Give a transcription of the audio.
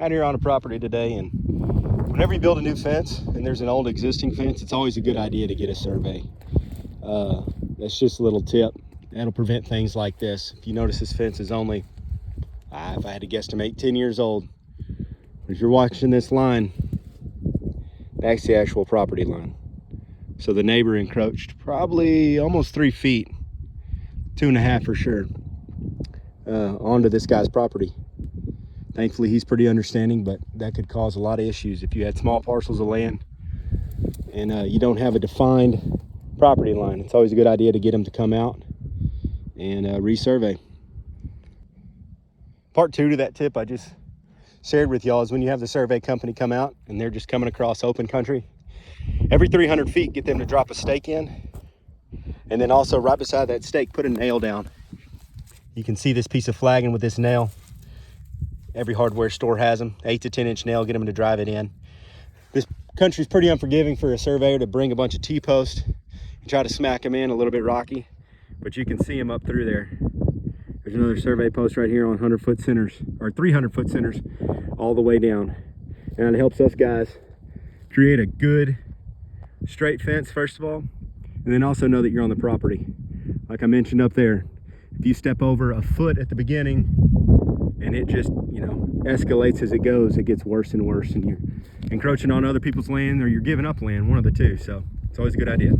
out here on a property today, and whenever you build a new fence and there's an old existing fence, it's always a good idea to get a survey. That's just a little tip. That'll prevent things like this. If you notice, this fence is only, if I had to guesstimate, 10 years old. If you're watching this line, that's the actual property line. So the neighbor encroached probably almost 3 feet, 2.5 for sure, onto this guy's property. Thankfully, he's pretty understanding, but that could cause a lot of issues if you had small parcels of land and you don't have a defined property line. It's always a good idea to get them to come out and resurvey. Part 2 to that tip I just shared with y'all is when you have the survey company come out and they're just coming across open country, every 300 feet, get them to drop a stake in, and then also right beside that stake, put a nail down. You can see this piece of flagging with this nail. Every hardware store has them, 8 to 10 inch nail, get them to drive it in. This country's pretty unforgiving for a surveyor to bring a bunch of T-posts and try to smack them in, a little bit rocky, but you can see them up through there. There's another survey post right here on 100-foot centers, or 300-foot centers, all the way down. And it helps us guys create a good straight fence, first of all, and then also know that you're on the property. Like I mentioned up there, if you step over a foot at the beginning and it just, escalates as it goes, it gets worse and worse, and you're encroaching on other people's land or you're giving up land, one of the two. So it's always a good idea.